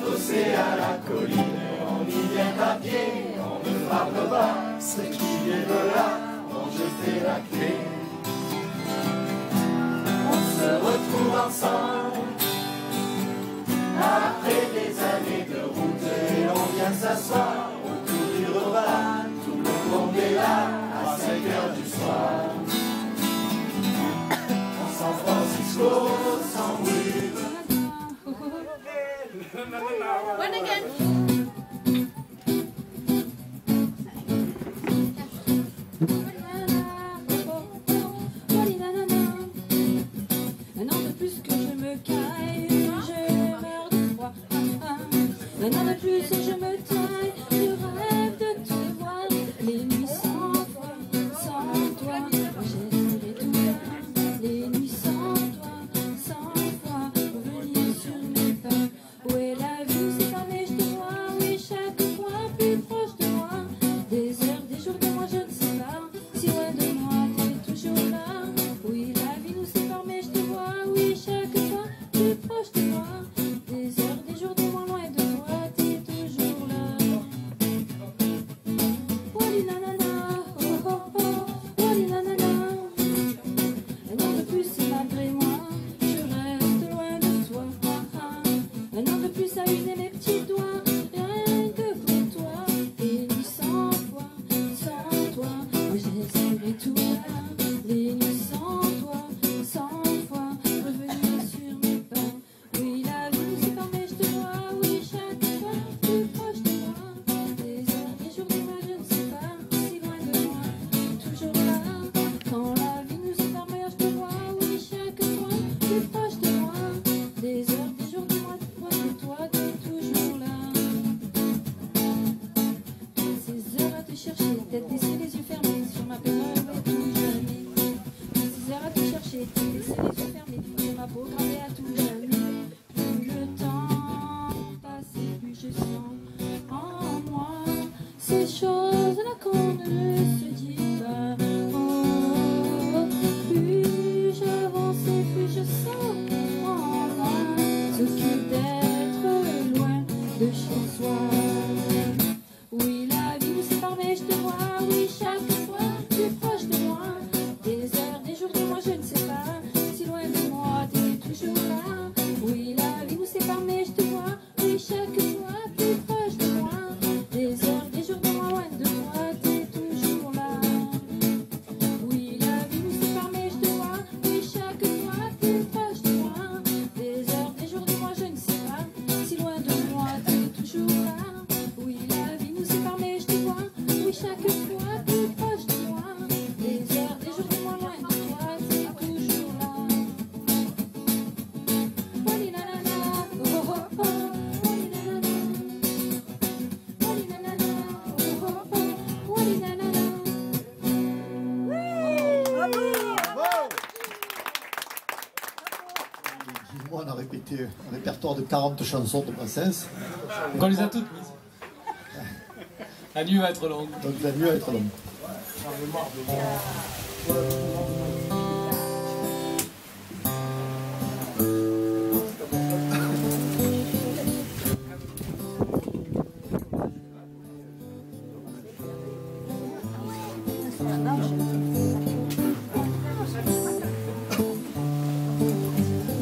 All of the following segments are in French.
chaussée à la colline, on y vient à pied, on ne parle pas, ceux qui viennent là ont jeté la clé. On se retrouve ensemble après des années de route et on vient s'asseoir autour du repas, tout le monde est là à 5 heures du soir. San Francisco s'embrouille. When again? Un an de plus que je me caille, je meurs de froid. Un an de plus je me taille, je rêve de te voir. Les nuits sans toi, sans toi, j'aimerais tout faire. Les nuits sans toi, revenir sur mes pas. Où est la vie, c'est pas mais je te vois, oui, chaque fois plus proche de moi. Des heures, des jours de moi, je ne sais pas. Si loin de moi, t'es toujours là. Oui, la vie nous sépare, mais je te vois, oui, chaque fois plus proche de moi. Des heures, des jours de moi, loin de toi, t'es toujours là. Wali nanana, oh oh oh, wali nanana. Un an de plus, c'est malgré moi, je reste loin de toi. Un an de plus à user mes petits doigts, rien que pour toi. Les nuits sans toi, moi j'espérais tout là. Les nuits sans toi, revenir sur mes pas. Oui, la vie nous sépare, mais je te vois, oui, chaque fois plus proche de moi. Des heures, des jours, des mois, je ne sais pas, si loin de moi, toujours là. Quand la vie nous sépare, mais je te vois, oui, chaque fois plus proche de moi. Des heures, des jours, des mois, de toi, t'es toujours là. Toutes ces heures à te chercher, tête baissée, les yeux fermés, sur ma peau gravée à tout jamais. Toutes ces heures à te chercher, tête baissée, les yeux fermés, sur ma peau gravée à tout jamais. Plus le temps passe et plus je sens en moi ces choses-là qu'on ne se dit pas. Oh, plus j'avance et plus je sens en moi ce qu'est d'être loin de chez soi. Oui, la vie nous sépare, mais je te vois, oui, chaque fois plus proche de moi. Des heures, des jours, de moi, je ne sais pas, si loin de moi, t'es toujours là. Oui, la vie nous sépare, mais je te vois, oui, chaque fois plus proche de moi. Des heures, des jours, de moi, loin de moi, t'es toujours là. Oui, la vie nous sépare, mais je te vois, oui, chaque fois plus proche de moi. Des heures, des jours, de moi, je ne sais pas, si loin de moi, t'es toujours là. Oui, la vie nous sépare, mais je te vois, oui, chaque fois plus proche de moi. Des heures, des jours, de moi, loin de toi, t'es toujours là. Wali nanana, oh oh oh, wali nanana. Wali nanana, oh oh oh, wali nanana. Moi, on a répété un répertoire de 40 chansons de Brassens, Donc on les a toutes mises. La nuit va être longue. donc la nuit va être longue.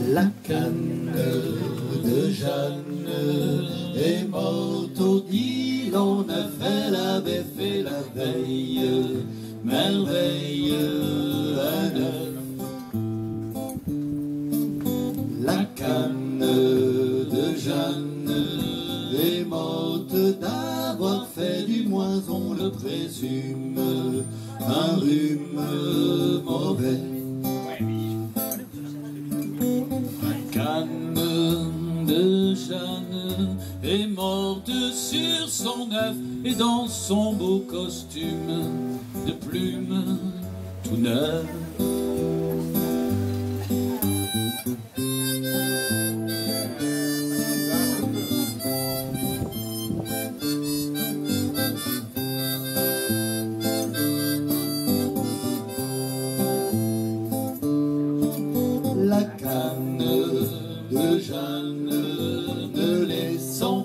La canne de Jeanne est morte au dit, on a fait, l'avait fait la veille, merveille à neuf. La canne de Jeanne est morte d'avoir fait du moison, on le présume, un rhume mauvais. Canne de Jeanne est morte sur son œuf et dans son beau costume de plumes tout neuf. La canne de Jeanne ne laissant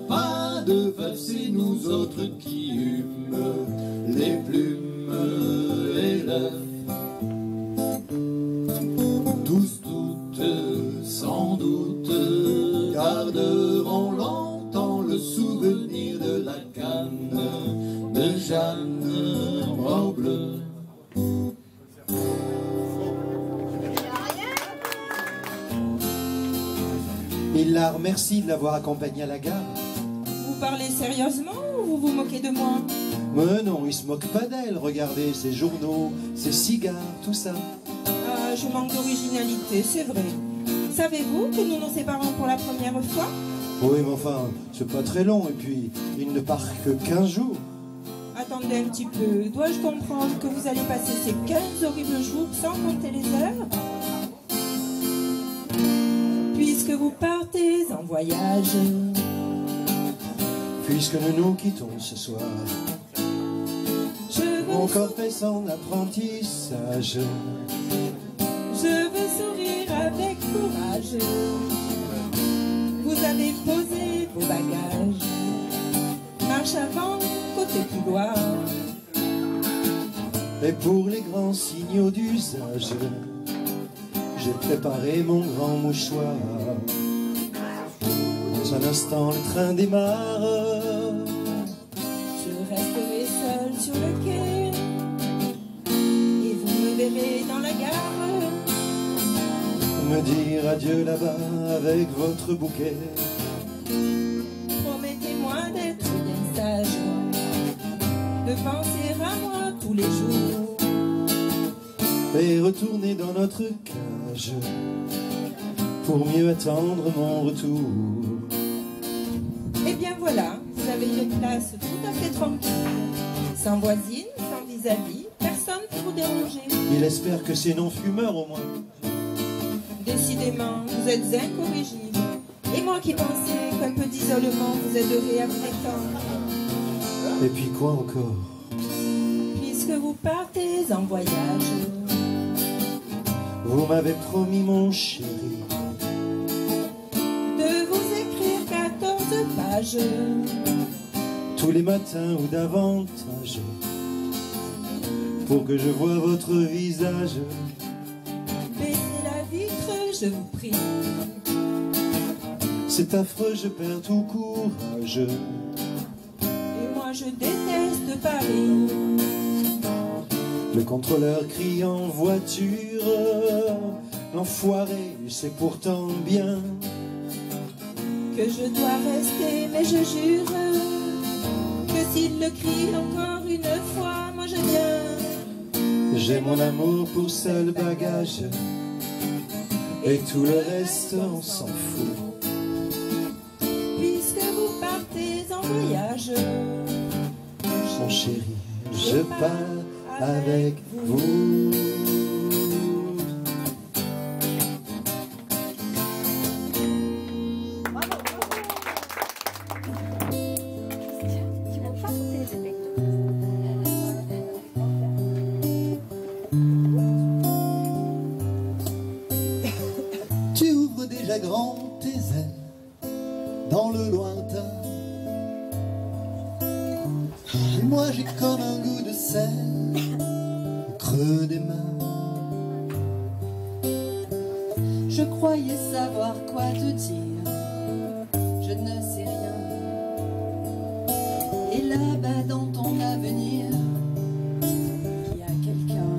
doute garderont longtemps le souvenir de la canne de Jeanne Morbleu. Millard, merci de l'avoir accompagné à la gare. Vous parlez sérieusement ou vous vous moquez de moi? Mais non, il se moque pas d'elle. Regardez, ses journaux, ses cigares, tout ça. Ah, je manque d'originalité, c'est vrai. Savez-vous que nous nous séparons pour la première fois? Oui, mais enfin, c'est pas très long. Et puis, il ne part que 15 jours. Attendez un petit peu. Dois-je comprendre que vous allez passer ces 15 horribles jours sans compter les heures? Puisque vous partez en voyage, Puisque nous nous quittons ce soir, mon corps fait son apprentissage. Je veux sourire avec courage. Vous avez posé vos bagages. Marche avant, côté couloir. Et pour les grands signaux d'usage, j'ai préparé mon grand mouchoir. Dans un instant, le train démarre. Je resterai seul sur le quai et vous me verrez dans la gare. Me dire adieu là-bas avec votre bouquet. Promettez-moi d'être bien sage, de penser à moi tous les jours. Et retourner dans notre cage pour mieux attendre mon retour. Et bien voilà, vous avez une place tout à fait tranquille, sans voisine, sans vis-à-vis, personne pour vous déranger. Il espère que c'est non-fumeur au moins. Décidément, vous êtes incorrigible. Et moi qui pensais qu'un peu d'isolement vous aiderait à vous détendre. Et puis quoi encore? Puisque vous partez en voyage, Vous m'avez promis, mon chéri, de vous écrire 14 pages tous les matins ou davantage, pour que je voie votre visage. Baissez la vitre, je vous prie. C'est affreux, je perds tout courage. Et moi je déteste Paris. Le contrôleur crie en voiture. L'enfoiré, c'est pourtant bien Que je dois rester, mais je jure que s'il le crie encore une fois, moi je viens. J'ai mon amour pour seul bagage, et tout le reste on s'en fout. Puisque vous partez en voyage, Mon chéri, je pars avec vous. Tu ouvres déjà grand tes ailes dans le lointain. Et moi j'ai comme un goût de sel au creux des mains. Je croyais savoir quoi te dire, je ne sais rien. Et là-bas dans ton avenir, il y a quelqu'un.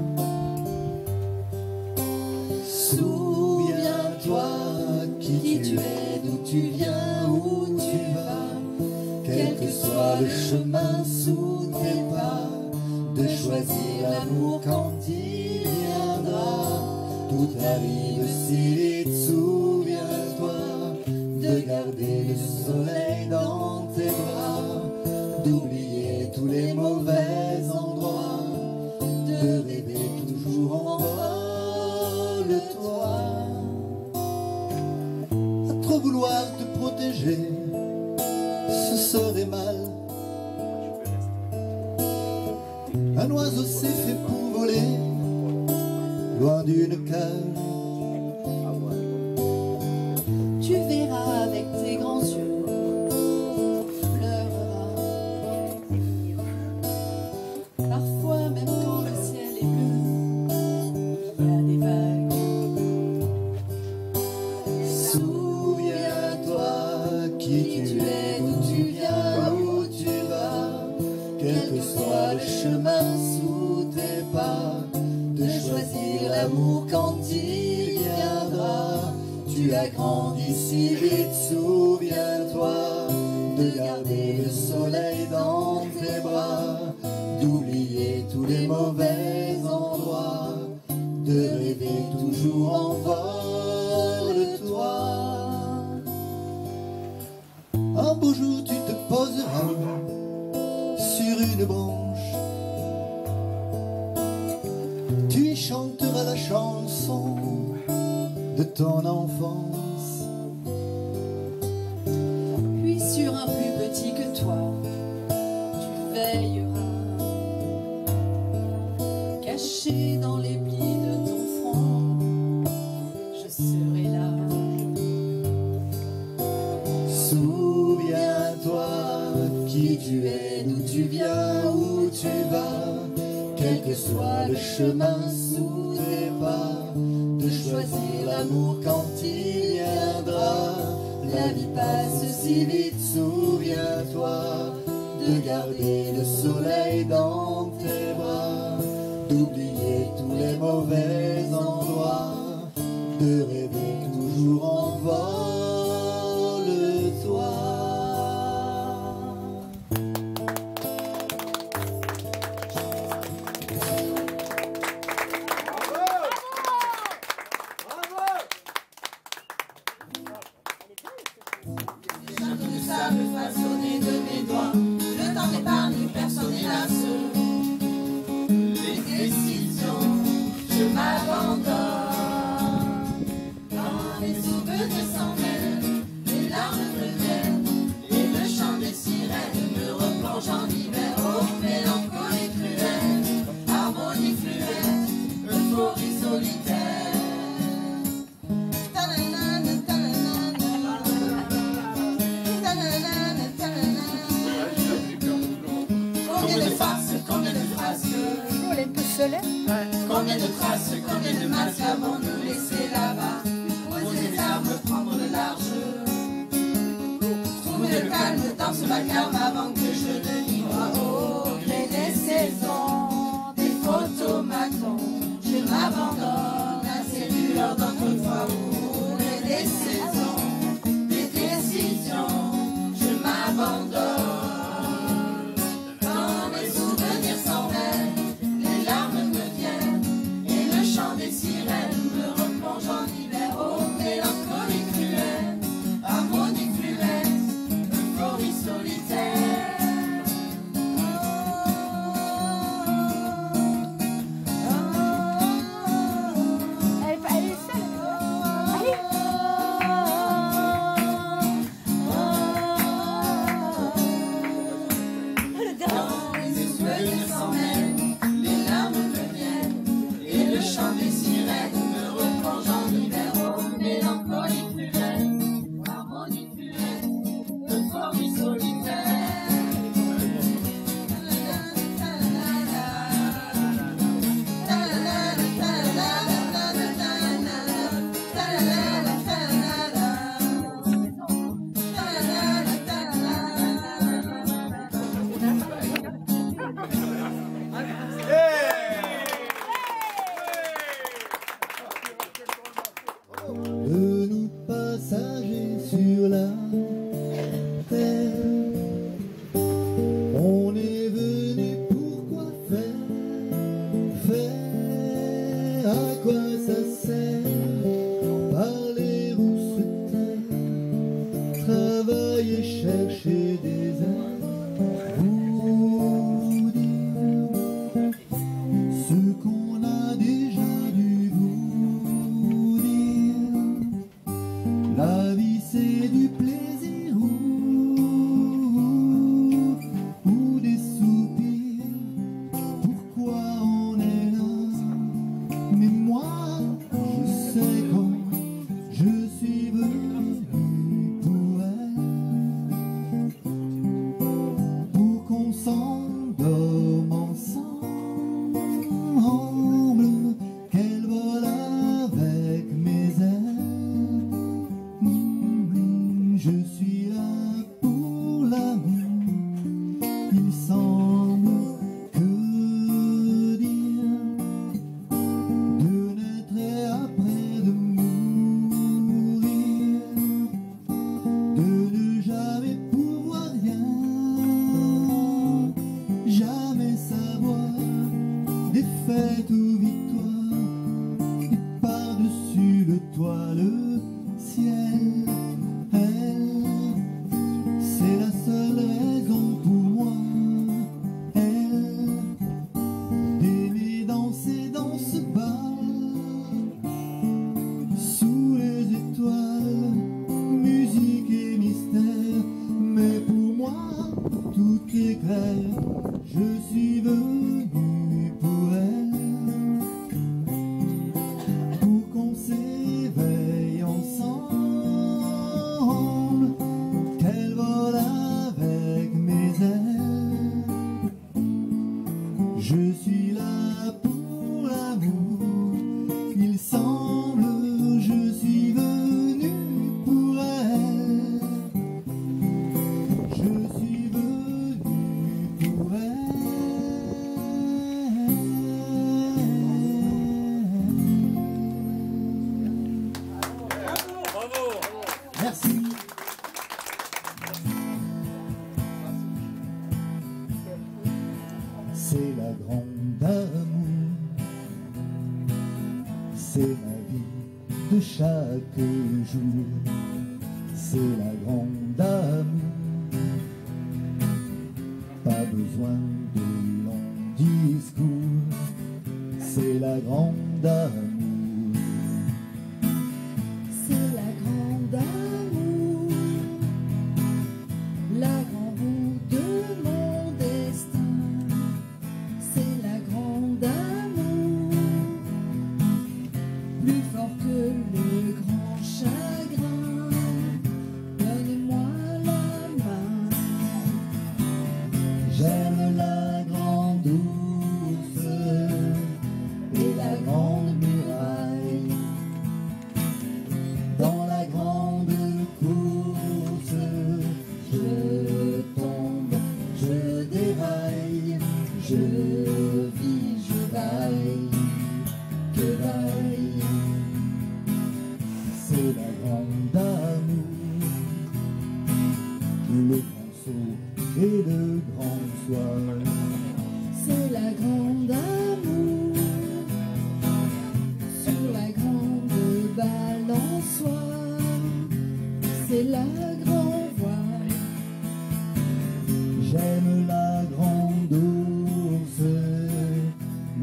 Souviens-toi qui tu es, d'où tu viens, où tu vas. Quel que soit le chemin sous tes pas, de choisir l'amour quand il viendra. Toute ta vie de s'y souviens-toi de garder le soleil dans tes bras, d'oublier tous les mauvais endroits, de rêver toujours en vol-toi. À trop vouloir te protéger, ce serait mal. Un oiseau s'est fait pour voler loin d'une cage. Tu verras avec tes grands yeux, pleureras. Parfois même quand le ciel est bleu, il y a des vagues. l'amour quand il viendra. Tu as grandi si vite, souviens-toi de garder le soleil dans tes bras, d'oublier tous les mauvais endroits, de rêver toujours en vol de toi. Un beau jour tu te poseras sur une branche, tu chanteras la chanson de ton enfance. Puis sur un plus petit que toi, tu veilleras, caché dans les plis de ton front, je serai là. Souviens-toi qui tu es, d'où tu viens, où tu vas, quel que soit le chemin sous tes pas, de choisir l'amour quand il viendra. La vie passe si vite, souviens-toi de garder le soleil dans tes bras, d'oublier tous les mauvais endroits, de rêver toujours en vol de toi. Façonné de mes doigts, le temps n'épargne personne hélas. Les décisions, je m'abandonne. Quand les souvenirs s'en mêlent, les larmes me viennent, et le chant des sirènes me replonge en hiver. Oh, mélancolie cruelle, harmonie fluette, euphorie solitaire. Combien de traces, combien de masques avons-nous laissé là-bas? Poser les armes, prendre le large. Trouver le calme dans ce vacarme avant que je ne n'y vois. Au gré des saisons, des photomatons, je m'abandonne à ces lueurs d'autrefois. Au gré des saisons, des décisions, je m'abandonne. Quand mes souvenirs s'en mêlent, les larmes me viennent, et le chant des sirènes me replonge en hiver. Oh, mélancolie cruelle, harmonie fluette, euphorie solitaire. Elle est seule. Allez. Quand les souvenirs s'en mêlent, les larmes me viennent, et le chant des sirènes me replonge en hiver. Oh, mélancolie cruelle, harmonie fluette, euphorie solitaire. De nous passagers sur la terre, on est venu pourquoi faire, à quoi ça sert, parler ou se taire, travailler, chercher des airs, vous dire ce qu'on a déjà dû vous dire. La vie c'est du plaisir ou des soupirs. Pourquoi on est là? Mais moi je sais quand je suis venu pour elle, pour qu'on s'endorme ensemble, qu'elle vole avec mes ailes. Je suis là pour l'amour. Il semble que dire de secret, je suis venu pour elle, pour qu'on s'éveille ensemble, qu'elle vole avec mes ailes. Je suis là pour l'amour, il semble, je suis venu pour elle. Je suis venu pour Bravo. Merci. C'est la grande amour, c'est ma vie de chaque jour. C'est la grande amour, pas besoin de longs discours. C'est la grande amour, C'est la grande amour, la grande roue de mon destin. C'est la grande amour, plus fort que le grand chagrin. Donne-moi la main. j'aime la grande ours et la grande muraille. Dans la grande course, je tombe, je déraille, je vis, je vaille, que vaille. C'est la grande amour, le grand saut et le grand soir. C'est la grande amour, sur la grande balançoire. C'est la grande voile. J'aime la grande ours,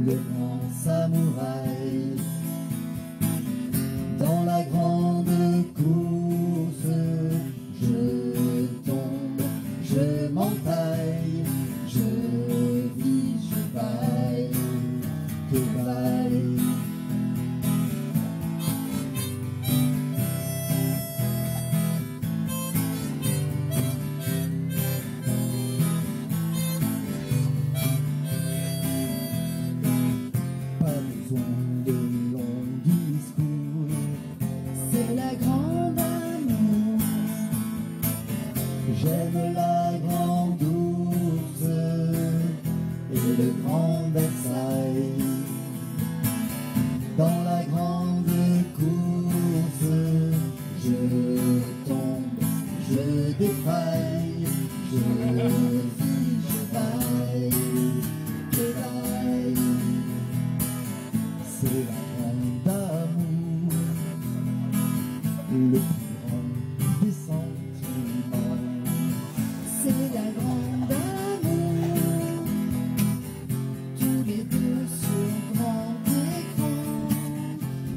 le grand samouraï. Dans la grande course, je tombe, je m'entaille, je vis, je vaille, que vaille. Pas besoin de longs discours, C'est la grande amour, j'aime la grande ours et le grand Versailles. Dans la grande course, je tombe, je défaille, je vis, je vaille, que vaille. C'est la grande amour, le plus grand des sentiments. c'est la grande amour, tous les deux sur grand écran.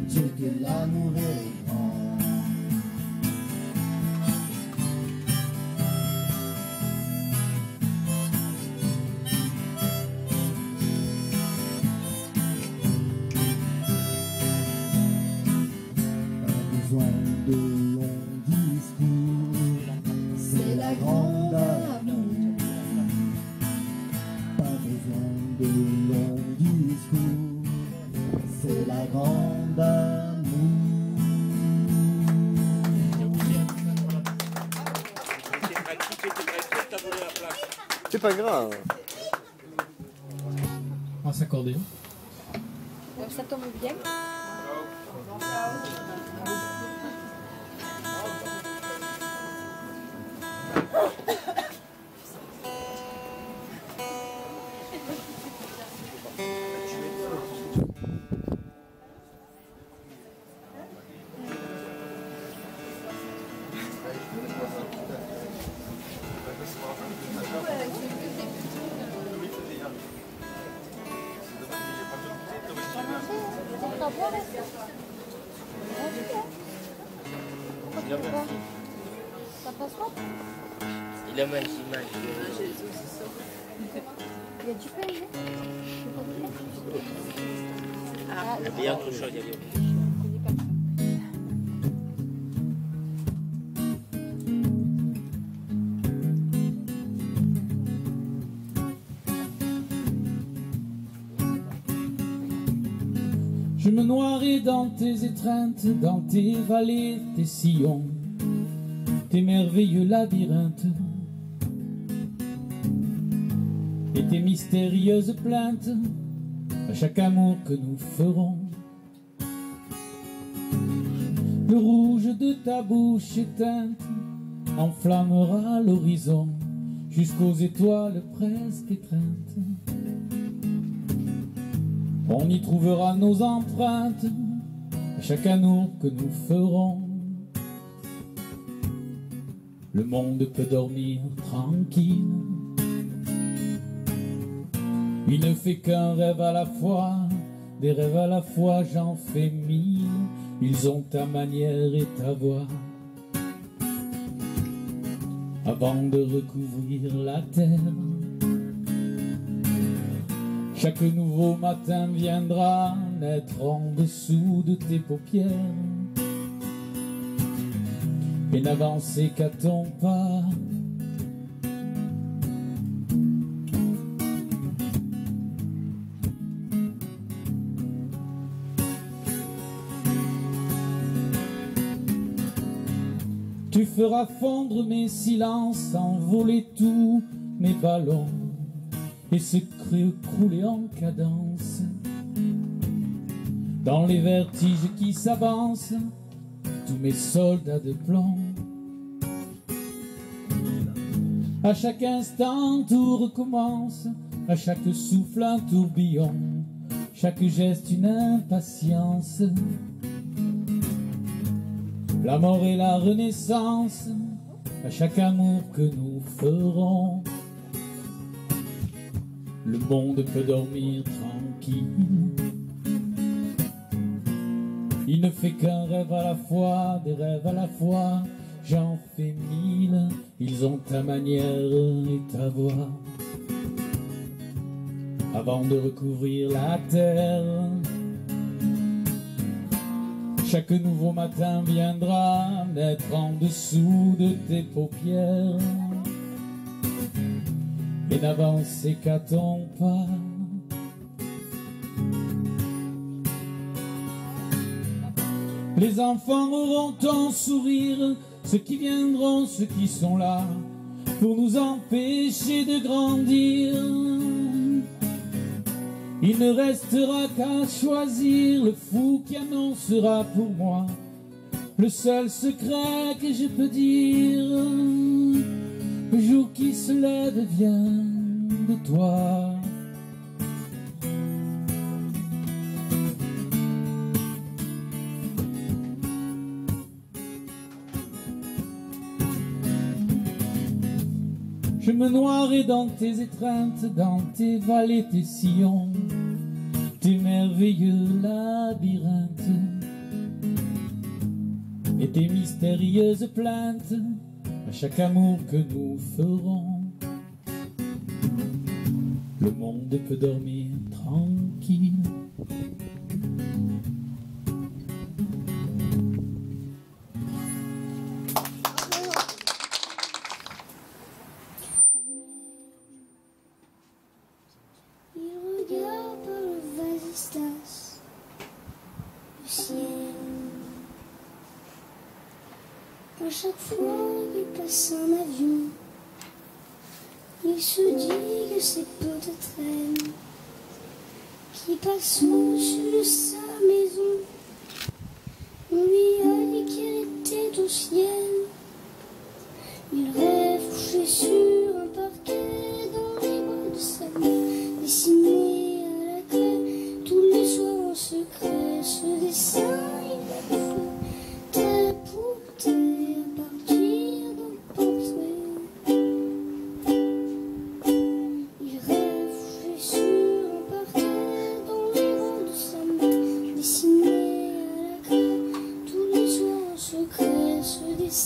Dieu que l'amour est grand. Pas besoin de longs discours, C'est la grande amour, pas besoin de longs discours, c'est la grande amour. C'est pas grave. On s'accordait. Ça tombe bien. Il a mal, j'ai mal. Il y a du pain, Il y a bien autre chose, il y a bien. Je me noierai dans tes étreintes, dans tes vallées, tes sillons, tes merveilleux labyrinthes et tes mystérieuses plaintes à chaque amour que nous ferons. Le rouge de ta bouche éteinte enflammera l'horizon jusqu'aux étoiles presque étreintes. On y trouvera nos empreintes à chaque amour que nous ferons. Le monde peut dormir tranquille. Il ne fait qu'un rêve à la fois, des rêves à la fois, j'en fais mille. Ils ont ta manière et ta voix. Avant de recouvrir la terre, chaque nouveau matin viendra naître en dessous de tes paupières et n'avancer qu'à ton pas. Tu feras fondre mes silences, envoler tous mes ballons et se crouler en cadence dans les vertiges qui s'avancent, tous mes soldats de plomb. À chaque instant tout recommence, à chaque souffle un tourbillon, chaque geste une impatience. La mort et la renaissance, à chaque amour que nous ferons. Le monde peut dormir tranquille. Il ne fait qu'un rêve à la fois, des rêves à la fois, j'en fais mille. Ils ont ta manière et ta voix. Avant de recouvrir la terre, chaque nouveau matin viendra naître en dessous de tes paupières et n'avancer qu'à ton pas. Les enfants auront ton sourire, ceux qui viendront, ceux qui sont là, pour nous empêcher de grandir. Il ne restera qu'à choisir le fou qui annoncera pour moi le seul secret que je peux dire. Le jour qui se lève vient de toi. Je me noierai dans tes étreintes, dans tes vallées, tes sillons, tes merveilleux labyrinthes et tes mystérieuses plaintes à chaque amour que nous ferons. Le monde peut dormir tranquille. Il regarde par le vasistas le ciel. À chaque fois qu'il passe un avion, il se dit que c'est peut-être elle qui passe au-dessus de sa maison. On lui a dit qu'elle était au ciel. Il rêve couché sur un parquet dans les bras de sa mère, dessiné à la craie tous les soirs en secret. Ce dessin il l'a fait terre pour terre, partir d'un portrait. Il rêve couché sur un parquet dans les bras de sa mère, dessiné à la craie tous les soirs en secret. Ce dessin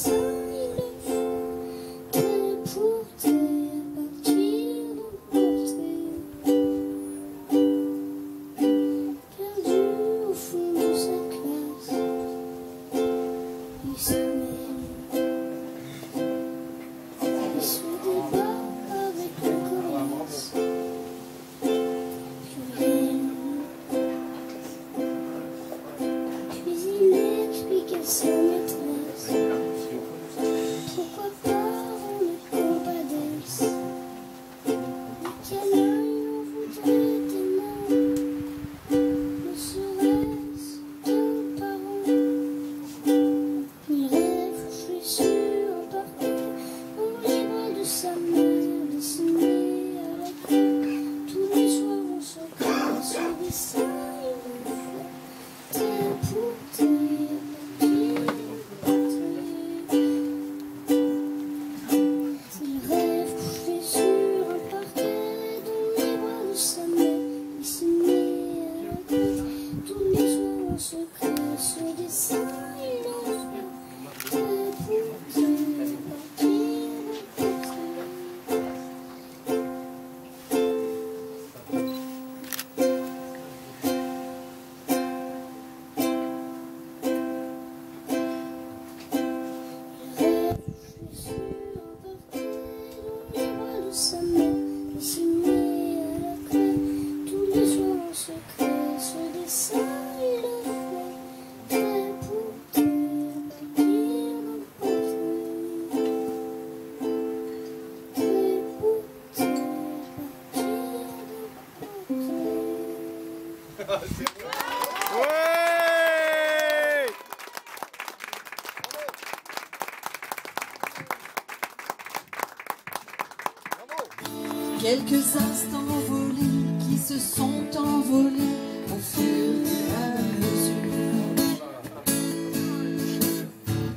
Quelques instants volés qui se sont envolés au fur et à mesure.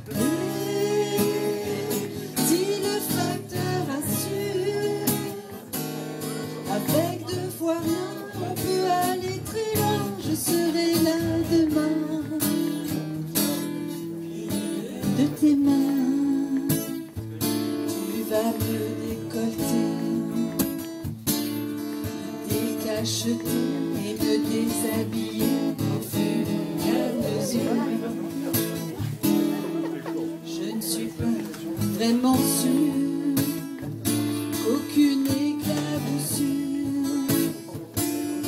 Et si le facteur assure, avec deux fois rien, on peut aller très loin. Je serai là demain, de tes mains, tu vas me décolleter, acheter et me déshabiller au fur et à mesure. Je ne suis pas vraiment sûre qu'aucune éclaboussure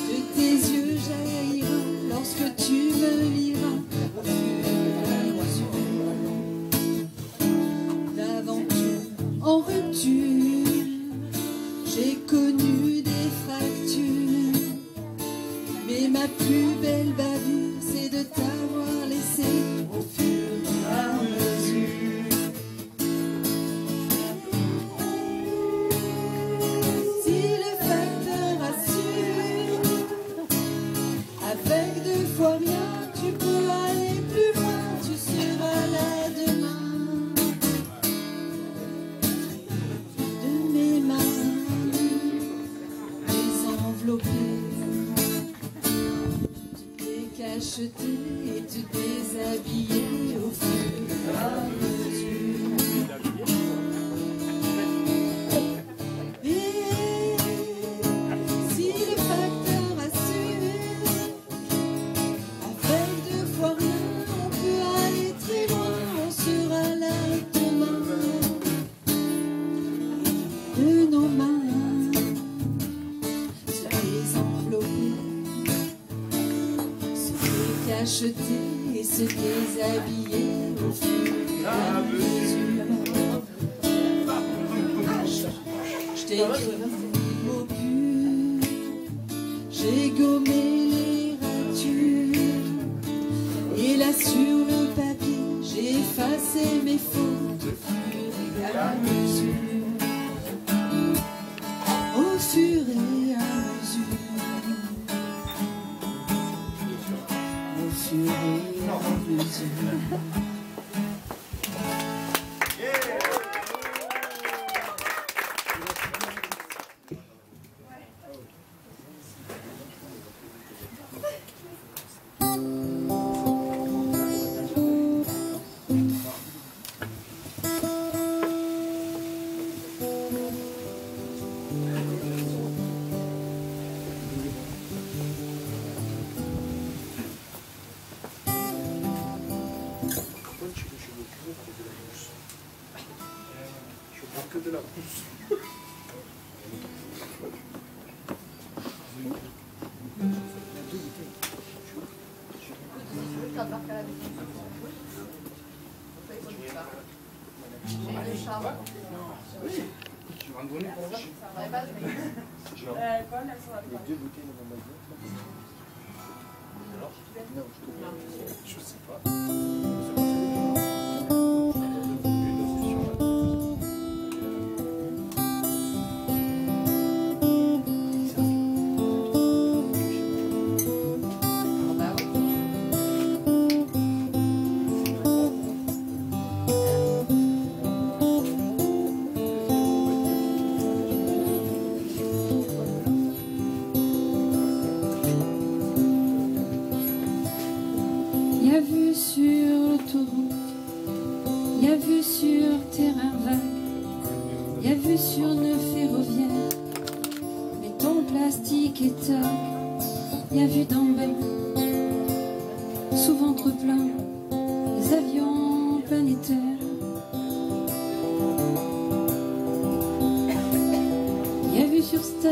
de tes yeux jaillira lorsque tu me liras au fur et à mesure. D'aventure en rupture, j'ai connu des fractures, mais ma plus belle bavure, c'est de t'avoir laissé au fur et à mesure. Si le facteur assure, avec deux fois rien, tu peux aller plus loin, tu seras là demain. De mes mains, les enveloppées, acheter et te déshabiller au fur et à mesure. Et si le facteur assure, avec deux fois rien, on peut aller très loin, on sera là demain. De nos mains se désenvelopper, acheter et se déshabiller au fur et à mesure. Je t'ai écrit des mots purs, j'ai gommé les ratures, et là sur le papier j'ai effacé mes fautes au fur et à mesure. Au fur et à mesure. Au fur et à mesure. Que de la pousse. Oui, tu vas en donner pour moi. Les deux bouteilles de Bombardier. Non, je sais pas. Y a vu sur l'autoroute, y a vu sur terrain vague, y a vu sur nœud ferroviaire, béton, plastique et toc, y a vu d'en bas, sous ventre plein, les avions planétaires.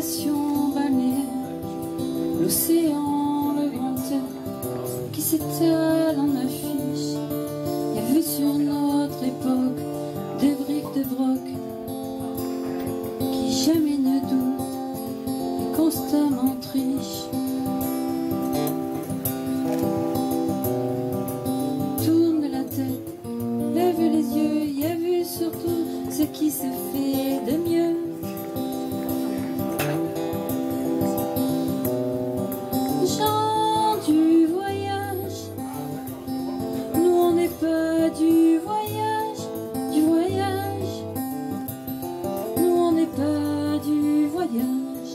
station balnéaire, l'océan, le grand air qui s'étale en affiche. Y a vu sur notre époque des briques de broc qui jamais ne doutent et constamment trichent. Tourne la tête, lève les yeux, y a vu surtout ce qui se fait de mieux. Gens du voyage, nous on n'est pas du voyage, du voyage. Nous on n'est pas du voyage.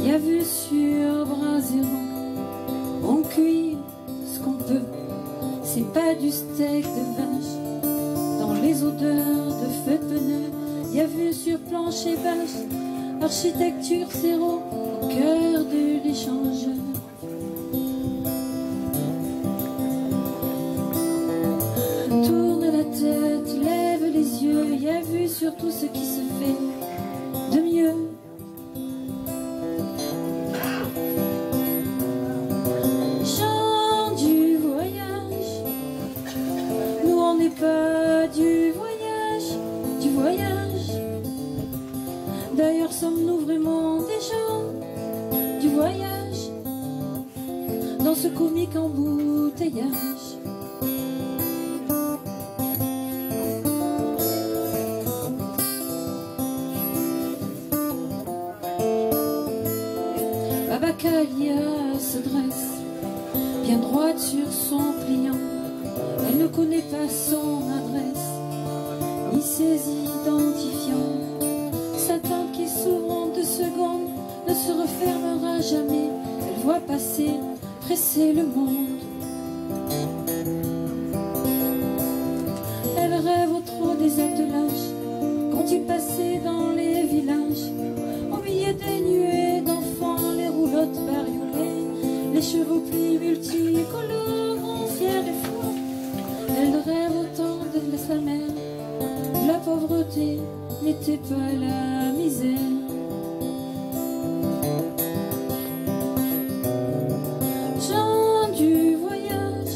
Y a vu sur bras zéro, on cuit ce qu'on peut. C'est pas du steak de vache, dans les odeurs de feu de pneu. Y a vu sur plancher vache, architecture zéro, au cœur de l'échangeur. Tourne la tête, lève les yeux, y a vu sur tout ce qui se fait de mieux. Gens du voyage, nous on n'est pas du voyage, du voyage. D'ailleurs sommes-nous vraiment des gens du voyage, dans ce comique embouteillage. Babacalia se dresse, bien droite sur son pliant. Elle ne connaît pas son adresse, ni ses identifiants. Sa tente qui s'ouvre en 2 secondes ne se refermera jamais. Elle voit passer, presser le monde. Elle rêve au trot des attelages, quand il passait dans les villages, au milieu des nuées d'enfants, les roulottes bariolées, les chevaux plis multicolores, grands, fiers et fous. Elle rêve autant de sa mère, la pauvreté n'était pas la misère. Gens du voyage,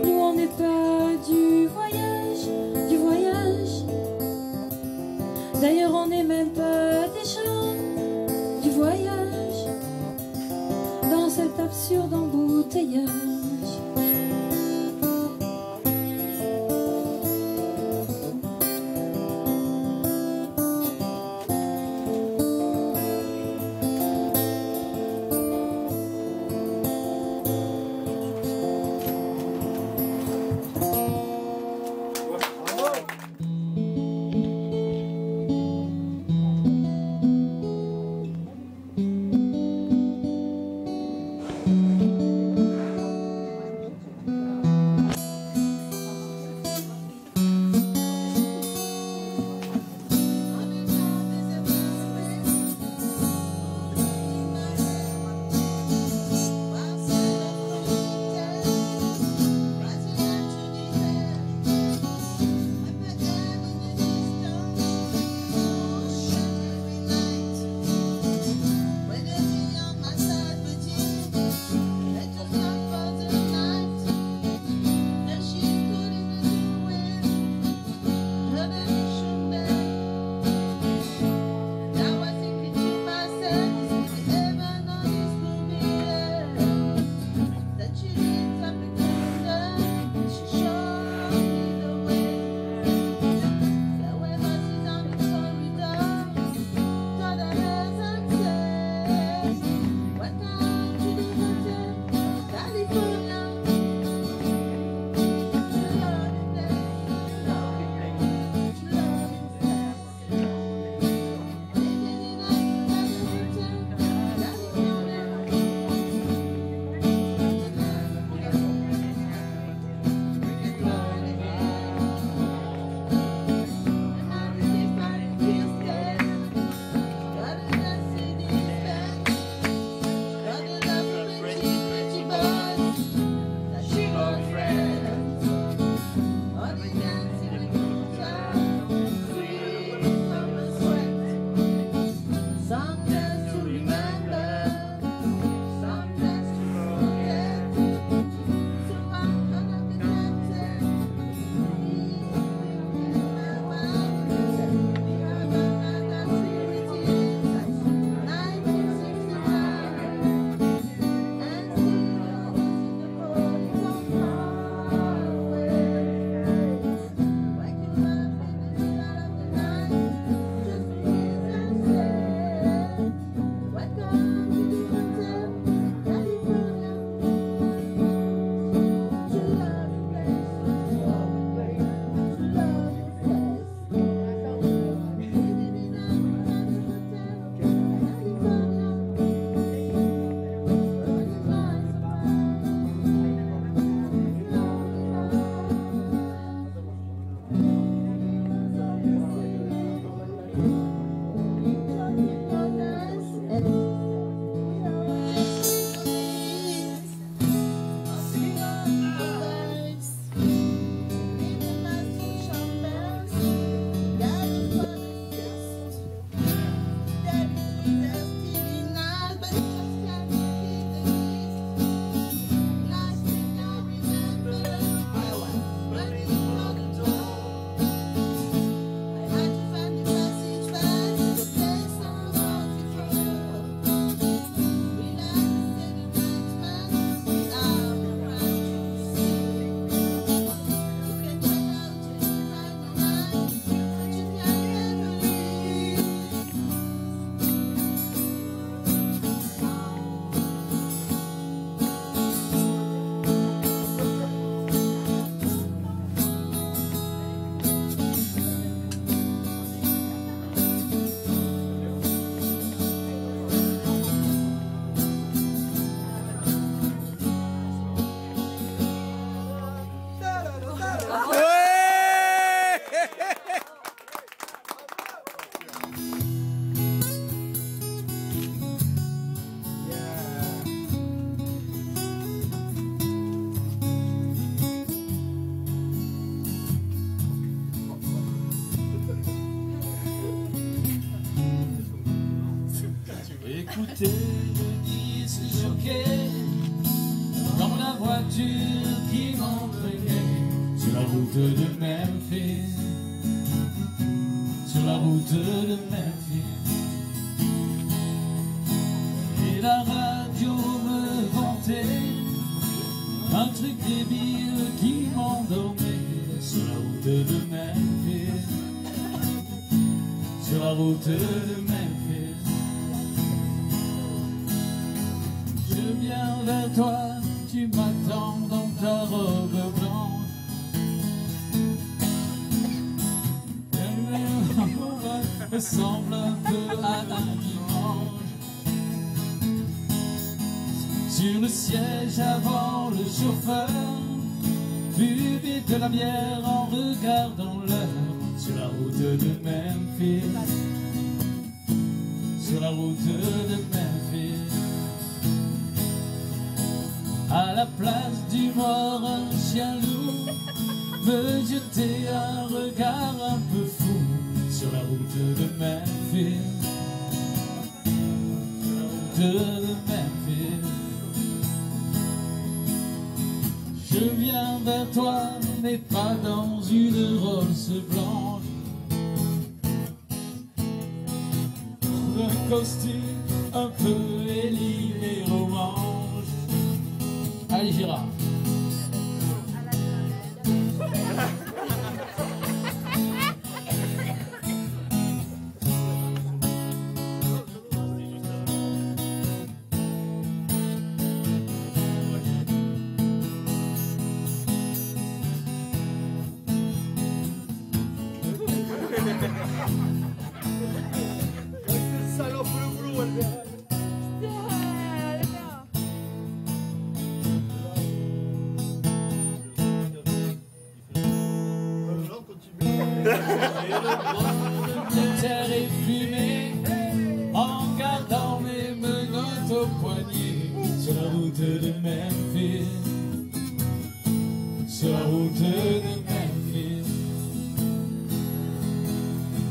nous on n'est pas du voyage, du voyage. D'ailleurs on n'est même pas des gens du voyage, dans cet absurde embouteillage. voiture qui m'entraînait sur la route de Memphis, sur la route de Memphis. Et la radio me vantait un truc débile qui m'endormait sur la route de Memphis, sur la route de Memphis. Je viens vers toi, tu m'attends dans ta robe blanche. Elle ressemble un peu à un dimanche. Sur le siège avant, le chauffeur buvait de la bière en regardant l'heure. Sur la route de Memphis, sur la route de Memphis. À la place du mort, un chien loup me jetait un regard un peu fou. Sur la route de Memphis, sur la route de Memphis. Je viens vers toi, mais pas dans une Rolls blanche. Un costume un peu élivé romanche. Allez Gérard. Salope le boulot, elle verra. De terre et fumée, en gardant mes menottes au poignet, sur la route de Memphis, sur la route de Memphis.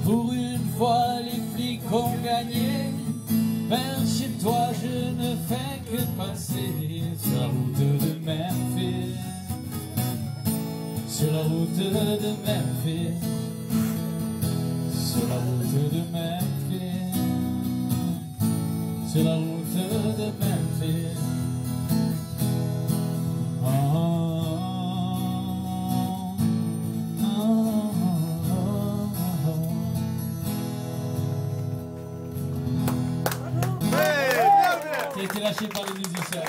Pour une fois, les flics ont gagné. Vers chez toi, je ne fais que passer sur la route de Memphis, sur la route de Memphis, sur la route de Memphis, sur la route de Memphis. Oh, oh, oh, oh, oh. Qui a été lâché par les musiciens.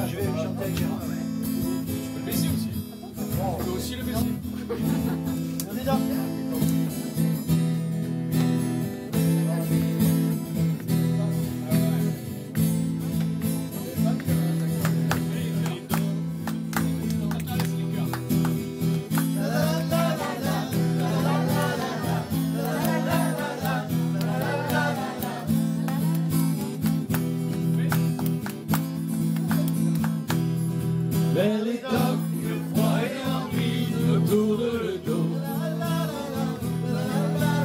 Je vais chanter avec Gérard. Tu peux le baisser aussi. Tu peux aussi le baisser. On est là. Vers les tocs, le froid et l'ennui, autour de le dos.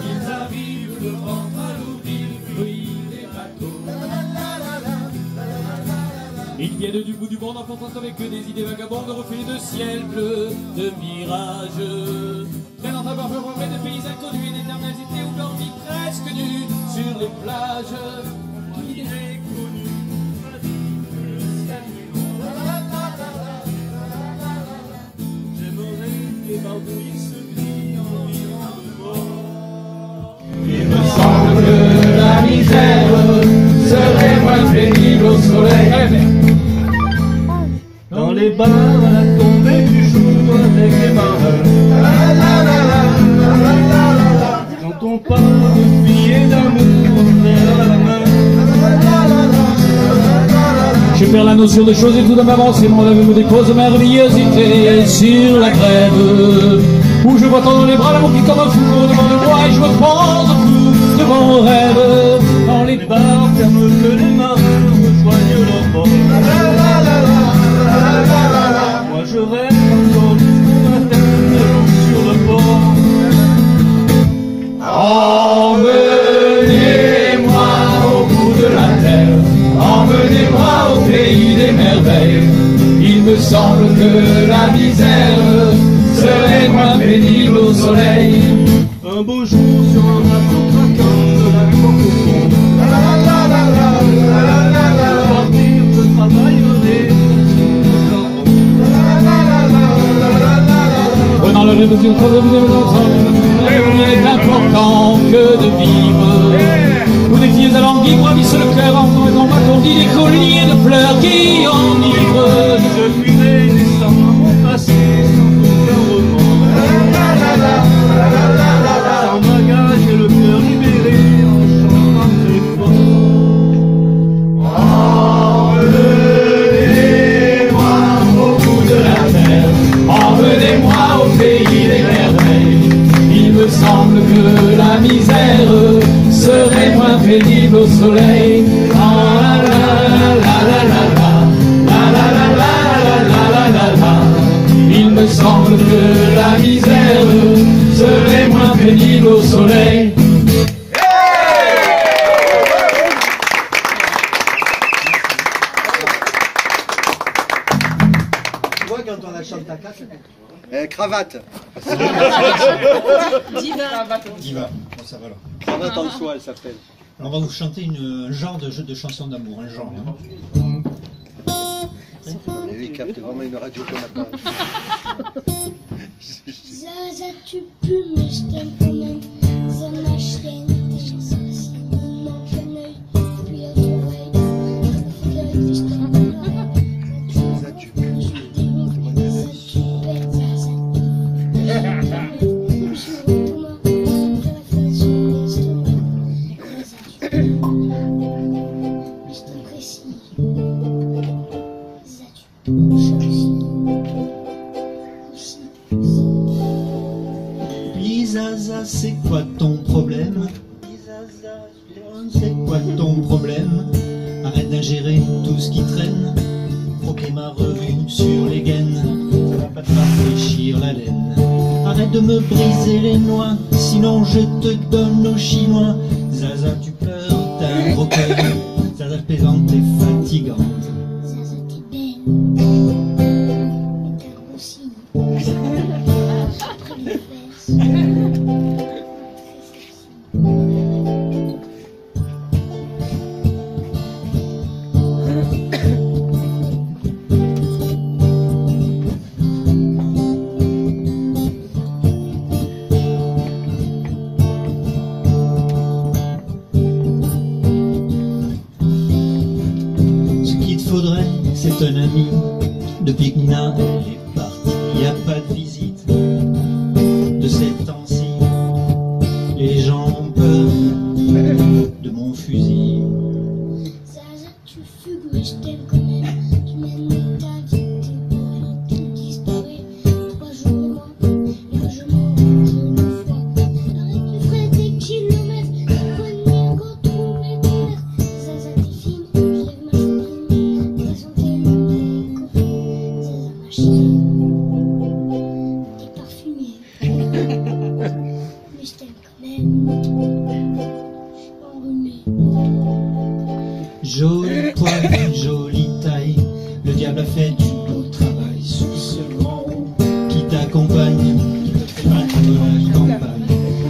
Ils arrivent, le ventre alourdi, le fruit des bateaux. Ils viennent du bout du monde en portant avec eux des idées vagabondes, reflets de ciel bleu, de mirages. Traînant à bord plein de pays inconnus et d'éternalité où l'on vit presque nu sur les plages. L'idée connue. Ébarbouiller ce gris en riant de mort. Il me semble que la misère serait moins pénible au soleil. Dans les bars à la tombée du jour avec les marins. Quand on parle de filles et d'amour vers la main. Je perds la notion des choses et tout de m'avance et mon rêve me dépose ma religiosité sur la grève. Où je vois tendre les bras l'amour qui comme un fou devant de moi et je me pense au fou de mon rêve. Dans les bars ferment que les marins rejoignent leur bord. Moi je rêve encore sur ma tête sur le port. me semble que la misère serait moins pénible au soleil. Un beau jour sur un bateau craquant de la porte au fond. Partir, je travaillerai. Prenant le rythme du temps, il est important que de vivre. Où des filles alanguies gravissent le cœur en temps m'attendit des colliers de fleurs qui enivrent. Je fuirai laissant mon passé sans aucun remords. Sans bagage et le cœur libéré en chantant très fort. Emmenez-moi au bout de la mer, emmenez-moi au pays des merveilles. Il me semble que la misère serait moins pénible au soleil. La la la la la la la la la la la la. Il me semble que la misère serait moins pénible au soleil. Tu vois quand on la chante à quatre, cravate. Diva. Bon, ça va là. Cravate en soie, elle s'appelle. On va vous chanter un genre de jeu de chansons d'amour, un genre. Hein. Mais oui, capte vraiment une radio comme maintenant. Zaza, tu pues, mais je t'aime quand même. Ça ma chienne, tes chansons aussi. Il manque un œil, puis à ton oreille. Je t'aime quand même. Zaza, tu pues, je t'aime. Zaza, tu pètes, Zaza. Zaza, c'est quoi ton problème? C'est quoi ton problème? Arrête d'ingérer tout ce qui traîne. Croquer ma revue sur les gaines, ça va pas te rafraîchir la laine. Arrête de me briser les noix, sinon je te donne aux Chinois. Zaza, tu pleures, t'as un gros cœur. Zaza, plaisante, t'es fatigante. Zaza, t'es belle, mais t'as grossi. Après les fesses. C'est un ami, depuis que Nina elle est partie, y a pas de visite de ces temps-ci. Les gens ont peur de mon fusil. Zaza, tu fugues, mais je t'aime quand même. Tu mènes ta vie, t'es beau, tout disparaît. 3 jours et moi, et que je mange une fois. Arrête de faire des kilomètres, je connais encore tous mes kilomètres. Zaza, t'es fine, je lève ma chopine. Présentez le copain. Zaza, ma chienne, t'es parfumée. Mais je t'aime quand même. Enrhumée. Joli poil, jolie taille, le diable a fait du beau travail sous ce grand haut qui t'accompagne, qui te fait battre la campagne.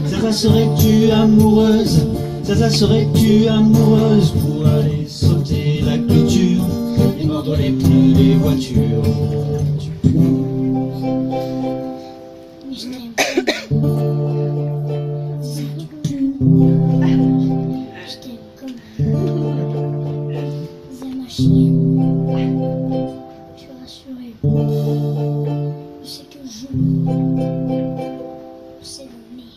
Zaza, serais-tu amoureuse? Zaza, serais-tu amoureuse pour aller sauter la clôture et mordre les pneus des voitures? Mais je t'aime quand même. Zaza, tu pues. Je t'aime quand même. Zaza, ma chienne. Je suis rassurée. Je sais que je sais l'aimer.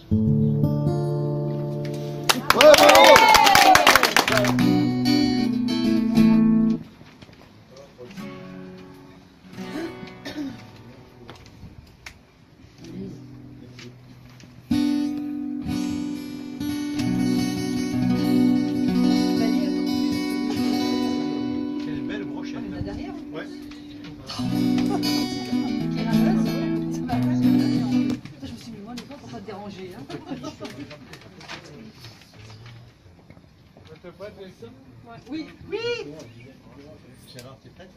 Quelle belle brochette. Ouais. Je me suis mis moi des fois pour pas te déranger. Oui, oui. Gérard, t'es prête?